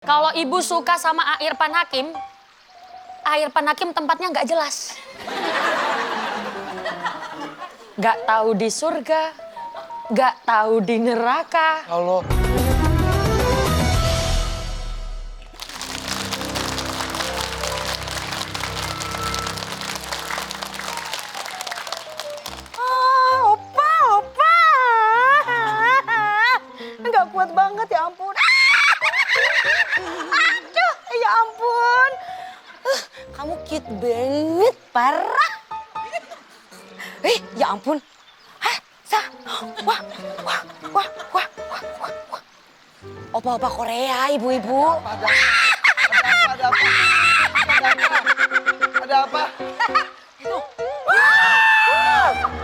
Kalau ibu suka sama Irfan Hakim tempatnya nggak jelas. Nggak tahu di surga, nggak tahu di neraka. Kalau Opa. Nggak kuat banget ya ampun. Aduh, ya ampun. Kamu cute banget, parah. Ya ampun. Wah. Opa-opa Korea, ibu-ibu. ada apa?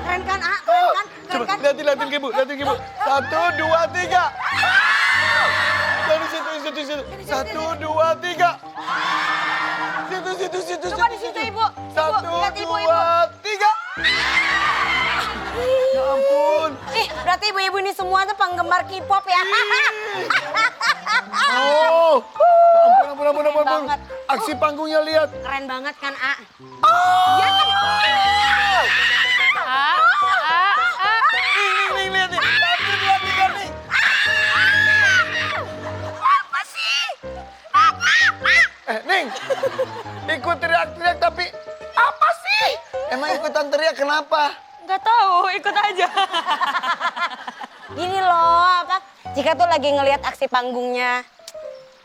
Keren kan, A? Coba liatin ke ibu. 1, 2, 3. Dari situ. 1, 2, 3. Situ. Coba di situ, Ibu. 1, Lihat Ibu. 2, 3. Ya ampun. Berarti ibu-ibu ini semua tuh penggemar K-pop ya? Oh. Ya ampun. banget. Aksi panggungnya lihat. Keren banget kan, A? Ya kan? Nih, lihat nih. 1, 2, 3 nih. Apa sih? Ning. Ikut teriak-teriak tapi apa sih? Emang ikutan teriak kenapa? Nggak tahu, ikut aja. Gini loh, apa? Jika tuh lagi ngelihat aksi panggungnya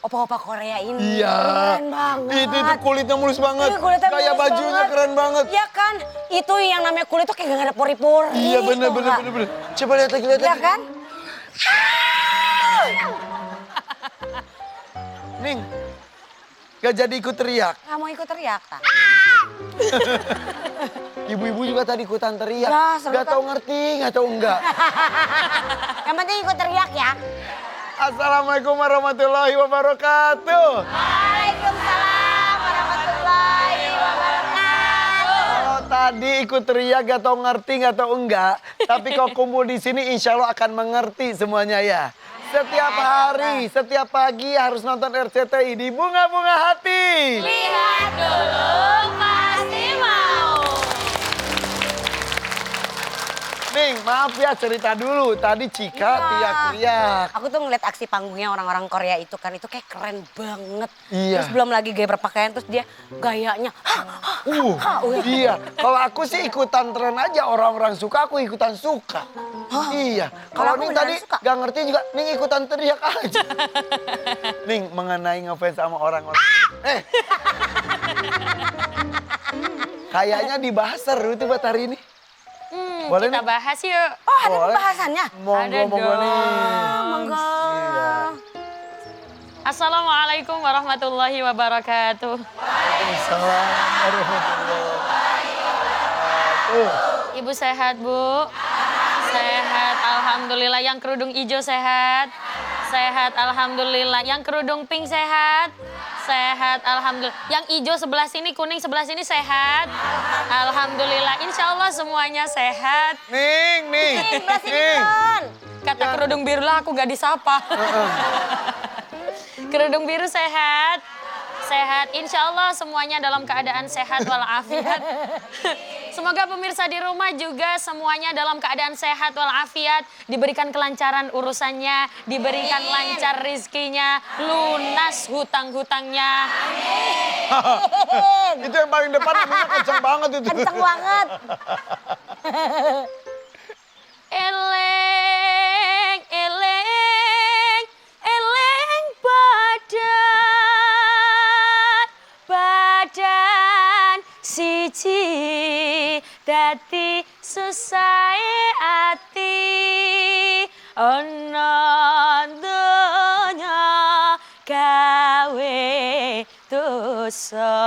opa-opa Korea ini. Iya. Keren banget. Itu kulitnya mulus banget. Iya, kulitnya Kayak mulus bajunya banget. keren banget. Iya kan? Itu yang namanya kulit tuh kayak gak ada pori-pori. Iya bener. tau nggak? Coba lihat lagi. Iya kan? Ning, gak jadi ikut teriak. Gak mau ikut teriak, tak? Ibu-ibu juga tadi ikutan teriak. Ya, seru Gak kan? tahu ngerti, gak tahu enggak. Yang penting ikut teriak ya. Assalamualaikum warahmatullahi wabarakatuh. Waalaikumsalam warahmatullahi wabarakatuh. Kalau tadi ikut teriak gak tahu ngerti, gak tahu enggak. Tapi kalau kumpul di sini insya Allah akan mengerti semuanya ya. Setiap hari, setiap pagi harus nonton RCTI di Bunga-Bunga Hati. Lihat dulu, pasti mau. Ning, maaf ya cerita dulu. Tadi Cika teriak-teriak. Aku tuh ngeliat aksi panggungnya orang-orang Korea itu kan, itu kayak keren banget. Iya. Terus belum lagi gaya berpakaian, terus dia gayanya. Iya. Kalau aku sih ikutan tren aja. Orang-orang suka, aku ikutan suka. Iya. Kalau aku Ning beneran tadi suka. gak ngerti juga, Ning ikutan teriak aja. Ning, mengenai ngefans sama orang-orang. Kayaknya dibahas seru tuh buat hari ini. Boleh Kita nih? bahas yuk. Oh, ada Boleh. pembahasannya? Monggo Ada nih. Monggo. Iya. Assalamualaikum warahmatullahi wabarakatuh. Waalaikumsalam warahmatullahi wabarakatuh. Ibu sehat, Bu? Sehat, alhamdulillah. Yang kerudung hijau sehat? Sehat, alhamdulillah. Yang kerudung pink sehat? Sehat, alhamdulillah. Yang hijau sebelah sini, kuning sebelah sini sehat? Alhamdulillah. Insya Allah semuanya sehat. Ning. Sebelah sini, Don. Kata kerudung biru lah aku gak disapa. Kerudung biru sehat? Sehat. Insya Allah semuanya dalam keadaan sehat walafiat. Semoga pemirsa di rumah juga semuanya dalam keadaan sehat walafiat. Diberikan kelancaran urusannya, diberikan lancar rizkinya, lunas hutang-hutangnya. Itu yang paling depan namanya kenceng banget itu. Kenceng banget. Eleng, eleng, eleng badan siji dadi susah ati ana donya gawe dosa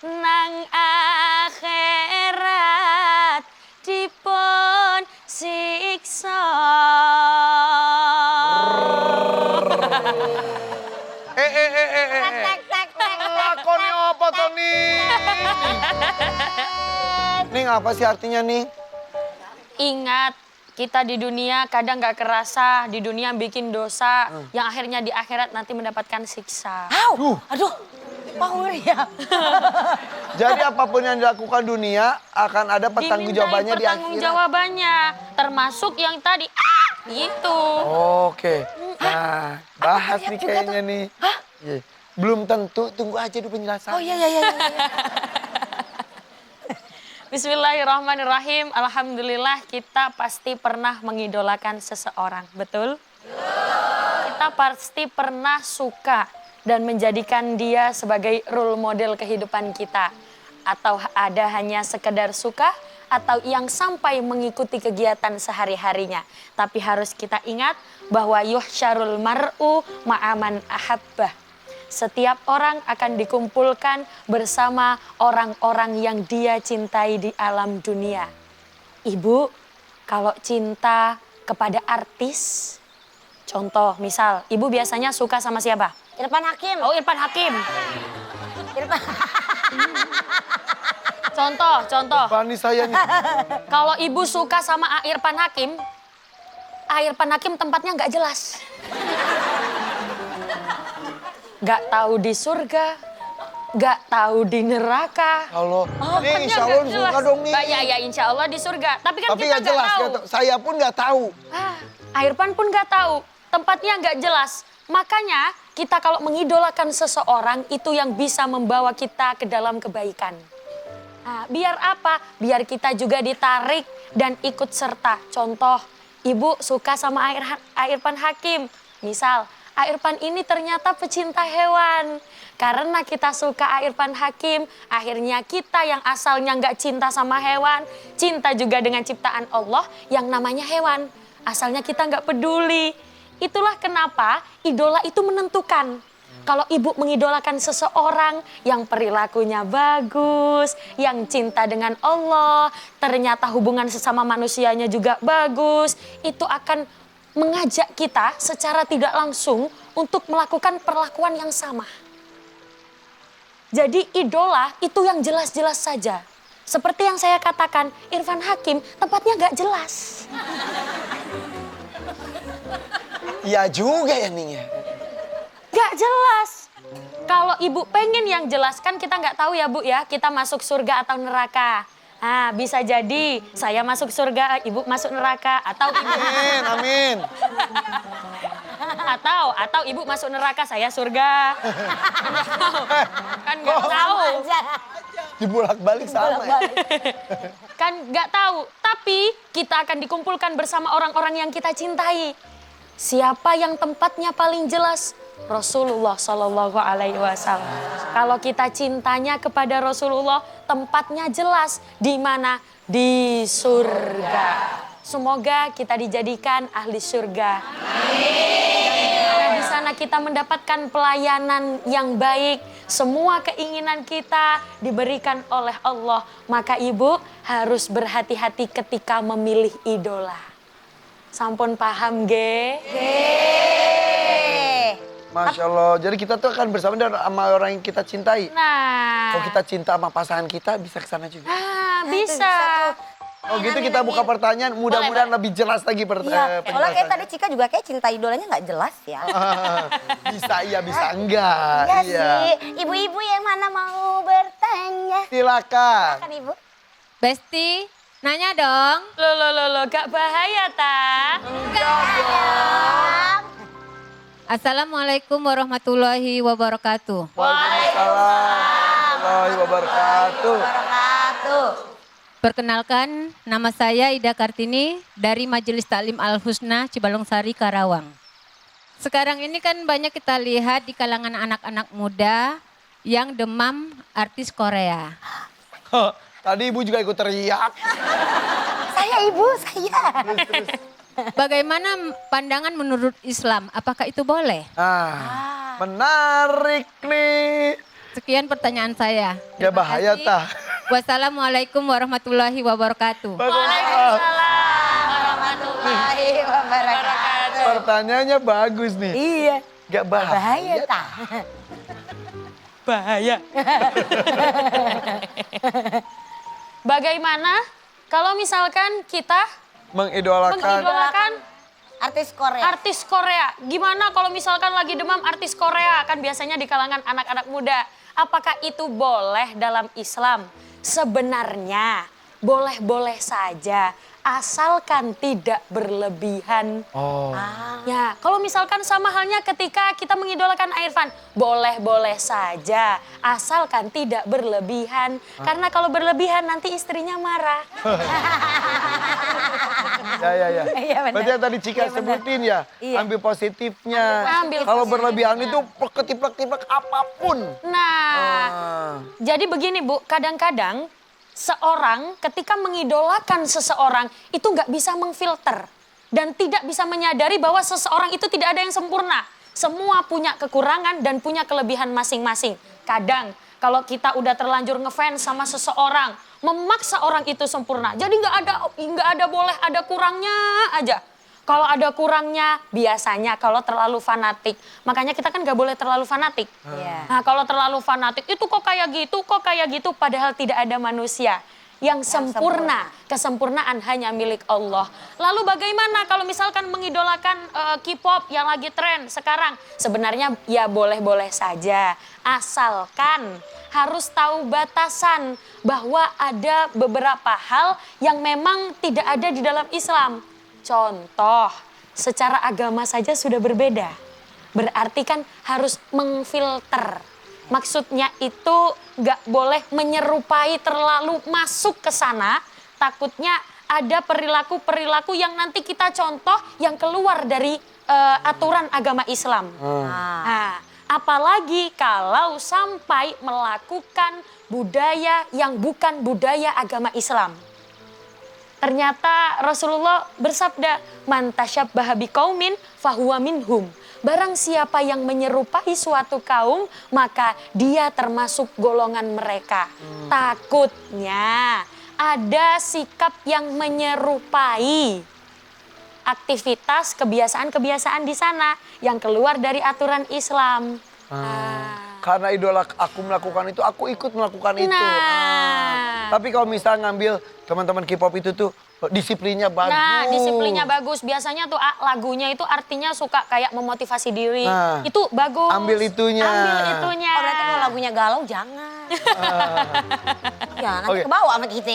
nang akhirat dipun siksa. Lakoni apa to nih? Ning apa sih artinya nih? Ingat, kita di dunia kadang nggak kerasa, di dunia bikin dosa, yang akhirnya di akhirat nanti mendapatkan siksa. Aduh, power ya. Jadi apapun yang dilakukan dunia akan ada pertanggungjawabannya di akhirat. Pertanggungjawabannya, termasuk yang tadi, gitu. Oke, nah bahas nih kayaknya nih. Iya. Belum tentu, tunggu aja dulu penjelasan. Oh iya. Bismillahirrahmanirrahim. Alhamdulillah kita pasti pernah mengidolakan seseorang, betul? Kita pasti pernah suka dan menjadikan dia sebagai role model kehidupan kita. Atau ada hanya sekedar suka atau yang sampai mengikuti kegiatan sehari-harinya. Tapi harus kita ingat bahwa yuhsyarul mar'u ma'aman ahabbah. Setiap orang akan dikumpulkan bersama orang-orang yang dia cintai di alam dunia. Ibu, kalau cinta kepada artis, contoh misal, ibu biasanya suka sama siapa? Irfan Hakim. Oh, Irfan Hakim. Irfan. Contoh. Pani saya nih. Kalau ibu suka sama Irfan Hakim tempatnya nggak jelas. Nggak tahu di surga, nggak tahu di neraka. Kalau Tempatnya insya nggak Allah jelas. suka dong nih. Ya insya Allah di surga. Tapi kan Tapi kita nggak jelas, tahu. saya pun nggak tahu. Irfan pun nggak tahu. Tempatnya nggak jelas. Makanya kita kalau mengidolakan seseorang itu yang bisa membawa kita ke dalam kebaikan. Nah, biar apa? Biar kita juga ditarik dan ikut serta. Contoh, ibu suka sama Irfan Hakim. Misal, Irfan ini ternyata pecinta hewan. Karena kita suka Irfan Hakim, akhirnya kita yang asalnya nggak cinta sama hewan, cinta juga dengan ciptaan Allah yang namanya hewan. Asalnya kita nggak peduli. Itulah kenapa idola itu menentukan. Kalau ibu mengidolakan seseorang yang perilakunya bagus, yang cinta dengan Allah, ternyata hubungan sesama manusianya juga bagus, itu akan mengajak kita secara tidak langsung untuk melakukan perlakuan yang sama. Jadi idola itu yang jelas-jelas saja. Seperti yang saya katakan, Irfan Hakim tempatnya nggak jelas. Iya juga ya Ning ya. Gak jelas. Kalau ibu pengen yang jelas, kan kita nggak tahu ya Bu ya, kita masuk surga atau neraka. Nah, bisa jadi saya masuk surga, ibu masuk neraka, atau ibu Amin. atau ibu masuk neraka, saya surga. Kan nggak tahu. Dibolak-balik sama ya. Kan nggak tahu, tapi kita akan dikumpulkan bersama orang-orang yang kita cintai. Siapa yang tempatnya paling jelas? Rasulullah Shallallahu Alaihi Wasallam. Kalau kita cintanya kepada Rasulullah, tempatnya jelas. Di mana? Di surga. Semoga kita dijadikan ahli surga. Karena di sana kita mendapatkan pelayanan yang baik. Semua keinginan kita diberikan oleh Allah. Maka ibu harus berhati-hati ketika memilih idola. Sampun paham, ge? Masya Allah, jadi kita tuh akan bersama dengan sama orang yang kita cintai. Nah. Kalau kita cinta sama pasangan kita, bisa ke sana juga. Bisa. Oh gitu kita buka pertanyaan, mudah-mudahan lebih jelas lagi Iya, penjelasannya. kalau kayak tadi Cika juga kayak cinta idolanya nggak jelas ya. Bisa iya, bisa enggak. Iya sih, ibu-ibu yang mana mau bertanya? Silakan. Kan ibu? Besti, nanya dong. Loh, gak bahaya, ta? Assalamualaikum warahmatullahi wabarakatuh. Waalaikumsalam warahmatullahi wabarakatuh. Perkenalkan, nama saya Ida Kartini dari Majelis Taklim Al-Husna, Cibalongsari, Karawang. Sekarang ini kan banyak kita lihat di kalangan anak-anak muda yang demam artis Korea. Tadi ibu juga ikut teriak. Saya ibu, saya. Bagaimana pandangan menurut Islam? Apakah itu boleh? Menarik nih. Sekian pertanyaan saya. Ya Terima bahaya kasih. tah. Wassalamualaikum warahmatullahi wabarakatuh. Warahmatullahi wabarakatuh. Pertanyaannya bagus nih. Iya. Gak bahaya. Bahaya tak? Bahaya. Bagaimana kalau misalkan kita Mengidolakan Artis Korea. artis Korea. Gimana kalau misalkan lagi demam artis Korea? Kan biasanya di kalangan anak-anak muda. Apakah itu boleh dalam Islam? Sebenarnya boleh-boleh saja. Asalkan tidak berlebihan. Oh. Ya, kalau misalkan sama halnya ketika kita mengidolakan Irfan, boleh-boleh saja, asalkan tidak berlebihan. Karena kalau berlebihan nanti istrinya marah. Ya. Iya, benar. Berarti yang tadi Cika Iya, benar. sebutin ya, Iya. ambil positifnya. Ambil Kalau positifnya. berlebihan itu plek-ketik apapun. Nah, jadi begini Bu, kadang-kadang seorang ketika mengidolakan seseorang itu nggak bisa mengfilter. Dan tidak bisa menyadari bahwa seseorang itu tidak ada yang sempurna. Semua punya kekurangan dan punya kelebihan masing-masing. Kadang kalau kita udah terlanjur ngefans sama seseorang, memaksa orang itu sempurna. Jadi nggak ada boleh ada kurangnya aja. Kalau ada kurangnya biasanya kalau terlalu fanatik. Makanya kita kan nggak boleh terlalu fanatik. Iya. Nah kalau terlalu fanatik itu kok kayak gitu padahal tidak ada manusia yang sempurna. Kesempurnaan hanya milik Allah. Lalu bagaimana kalau misalkan mengidolakan K-pop yang lagi tren sekarang? Sebenarnya ya boleh-boleh saja. Asalkan harus tahu batasan bahwa ada beberapa hal yang memang tidak ada di dalam Islam. Contoh, secara agama saja sudah berbeda. Berarti kan harus mengfilter. Maksudnya itu nggak boleh menyerupai terlalu masuk ke sana. Takutnya ada perilaku-perilaku yang nanti kita contoh yang keluar dari aturan agama Islam. Nah, apalagi kalau sampai melakukan budaya yang bukan budaya agama Islam. Ternyata Rasulullah bersabda, "Man tasyabbaha biqaumin fahuwa minhum." Barang siapa yang menyerupai suatu kaum, maka dia termasuk golongan mereka. Takutnya ada sikap yang menyerupai aktivitas, kebiasaan-kebiasaan di sana yang keluar dari aturan Islam. Karena idola aku melakukan itu, aku ikut melakukan itu. Nah. Tapi kalau misalnya ngambil teman-teman K-pop itu tuh disiplinnya bagus. Nah, disiplinnya bagus. Biasanya tuh lagunya itu artinya suka kayak memotivasi diri. Nah, Itu bagus. ambil itunya. Ambil itunya. Oh, berarti kalau lagunya galau jangan. Ya nanti Oke. kebawa sama kita.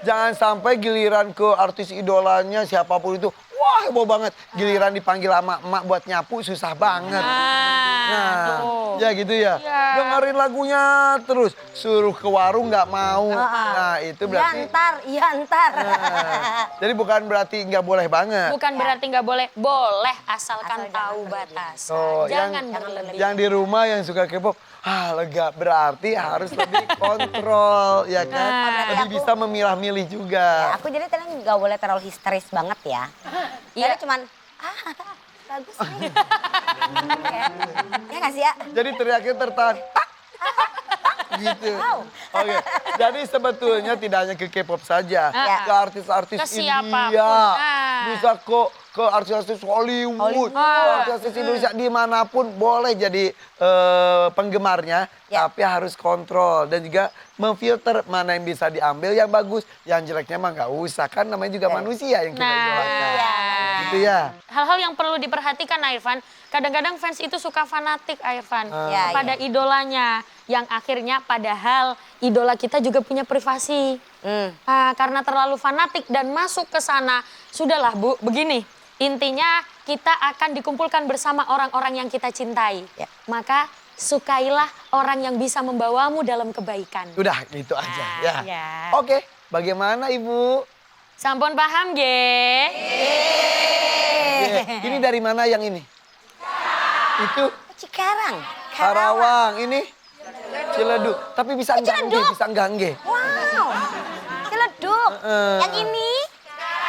Jangan sampai giliran ke artis idolanya siapapun itu, wah heboh banget. Giliran dipanggil sama emak buat nyapu susah banget. Nah, tuh. ya gitu ya. Iya. Dengerin lagunya terus, suruh ke warung nggak mau. Nah, itu berarti. Iya ntar. Nah, jadi bukan berarti nggak boleh banget. Bukan berarti nggak boleh. Boleh asalkan tahu batas. Oh, Jangan yang, berlebihan. yang di rumah yang suka K-pop, lega berarti harus lebih kontrol, ya kan? Nah. Lebih bisa memilah-milih juga. Aku jadi kadang nggak boleh terlalu histeris banget ya. Iya. Jadi cuman bagus nih. Ya nggak sih ya? Jadi teriaknya tertahan. Gitu. Wow. Oke. Jadi sebetulnya tidak hanya ke K-pop saja, ke artis-artis Ke siapapun. India, Ah. bisa ke artis-artis Hollywood, ke artis-artis Indonesia dimanapun boleh jadi penggemarnya, Ya. tapi harus kontrol dan juga memfilter mana yang bisa diambil yang bagus, yang jeleknya mah nggak usah kan namanya juga manusia yang kita idolakan. Gitu ya. Hal-hal yang perlu diperhatikan Irfan, kadang-kadang fans itu suka fanatik Irfan Ya, kepada idolanya. Yang akhirnya padahal idola kita juga punya privasi. Karena terlalu fanatik dan masuk ke sana, sudahlah Bu, begini. Intinya kita akan dikumpulkan bersama orang-orang yang kita cintai. Ya. Maka sukailah orang yang bisa membawamu dalam kebaikan. Udah gitu aja Nah, ya. ya. Oke, bagaimana Ibu? Sampun paham, ge? Ini dari mana yang ini? Itu Cikarang. Karawang, ini Ciledug. Tapi bisa enggangge, bisa enggangge. Wow. Ciledug. Yang ini?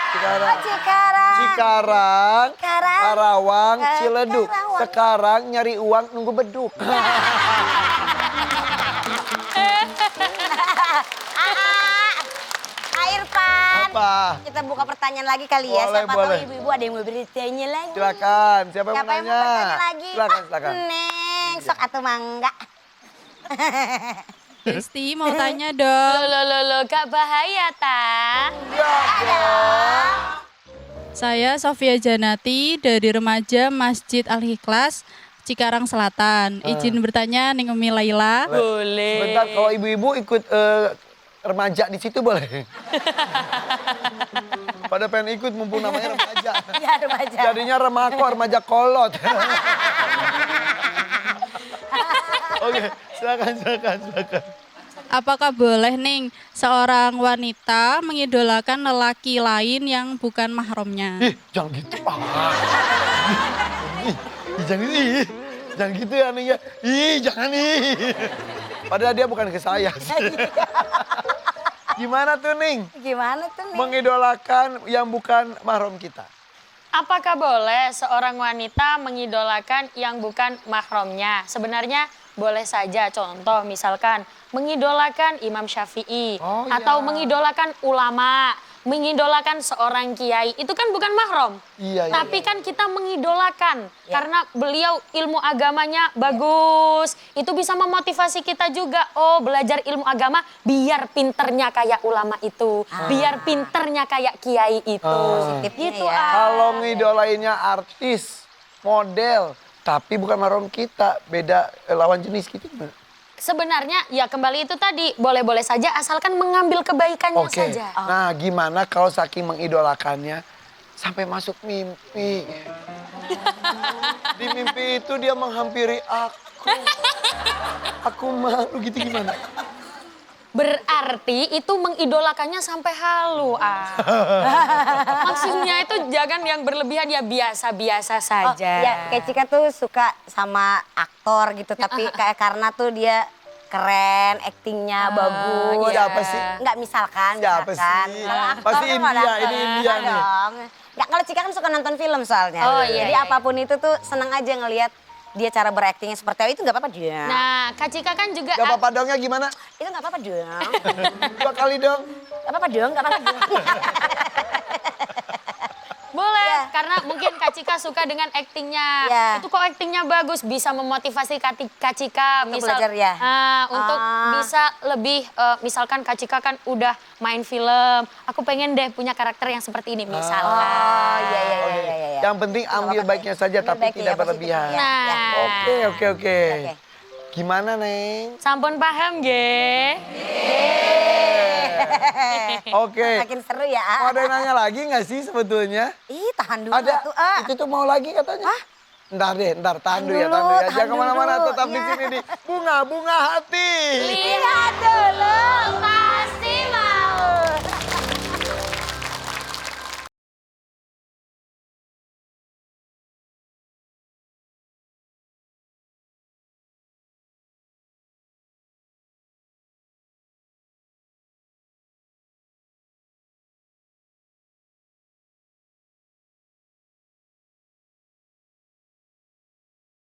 Cikarang. Oh, Cikarang. Cikarang, Cikarang. Karawang, Ciledug. Karawang. Sekarang nyari uang nunggu beduk. Irfan. Apa? Kita buka pertanyaan lagi kali ya. Boleh, Siapa boleh. tahu ibu-ibu ada yang mau bertanya lagi. Silakan, siapa yang Siapa mau yang mau nanya? bertanya lagi? Silakan. Neng, sok atau mangga. Kristi mau tanya dong. Loh, gak bahaya, ta? Ya dong. Saya Sofia Janati dari remaja Masjid Al-Ikhlas, Cikarang Selatan. Izin bertanya Ning Umi Laila. Boleh. Sebentar, kalau ibu-ibu ikut remaja di situ boleh? Pada pengen ikut mumpung namanya remaja. Iya, remaja. Jadinya remako, remaja kolot. Oke, silakan. Apakah boleh Ning seorang wanita mengidolakan lelaki lain yang bukan mahramnya? Ih, jangan gitu. Jangan gitu ya Ning ya. Ih, jangan nih. Padahal dia bukan ke saya. Gimana tuh Ning? Gimana tuh nih? Mengidolakan yang bukan mahram kita. Apakah boleh seorang wanita mengidolakan yang bukan mahramnya? Sebenarnya boleh saja, contoh misalkan mengidolakan Imam Syafi'i Oh, atau iya. mengidolakan ulama, mengidolakan seorang kiai, itu kan bukan mahram. Iya, Tapi iya. kan kita mengidolakan Iya. karena beliau ilmu agamanya bagus. Itu bisa memotivasi kita juga. Oh, belajar ilmu agama biar pinternya kayak ulama itu, biar pinternya kayak kiai itu. Positifnya Gitu ya. Kalau ngidolainnya artis, model, tapi bukan mahram kita, beda lawan jenis gitu gimana? Sebenarnya ya kembali itu tadi, boleh-boleh saja asalkan mengambil kebaikannya Oke. saja. Nah, gimana kalau saking mengidolakannya sampai masuk mimpi? Di mimpi itu dia menghampiri aku. Aku malu gitu gimana? Berarti itu mengidolakannya sampai halu. Maksudnya itu jangan yang berlebihan, ya biasa-biasa Oh, saja. ya, kayak Cika tuh suka sama aktor gitu, tapi kayak karena tuh dia keren, aktingnya bagus. iya. Siapa sih? Enggak misalkan. Siapa sih? Kalau aktor Pasti kan India, ada ini aktor. India nih. Dong. Nggak, kalau Cika kan suka nonton film soalnya. Oh, iya, Jadi iya. apapun itu tuh seneng aja ngelihat dia cara beraktingnya seperti apa, itu nggak apa-apa dia. Nah, Kak Cika kan juga... Gak apa-apa dongnya gimana? Itu nggak apa-apa dong. 2 kali dong. Nggak apa-apa dong, nggak apa-apa dong. Boleh, Ya. karena mungkin Kak Cika suka dengan aktingnya. Ya. Itu kok aktingnya bagus, bisa memotivasi Kak Cika. Untuk belajar ya? Untuk bisa lebih, misalkan Kak Cika kan udah main film. Aku pengen deh punya karakter yang seperti ini, misalkan. Oh, iya. Yang penting ambil apa-apa. baiknya saja Ambil tapi baiknya tidak ya, berlebihan. positifnya ya. Nah. Oke. Oke. Gimana, Neng? Sampun paham, ge? Oke. Makin seru ya. Mau ada yang nanya lagi nggak sih sebetulnya? Ih, tahan dulu Ada. tuh. Itu tuh mau lagi katanya. Ntar tahan dulu ya. tahan Jangan dulu. kemana-mana, tetap di Iya. sini di Bunga Hati. Lihat dulu,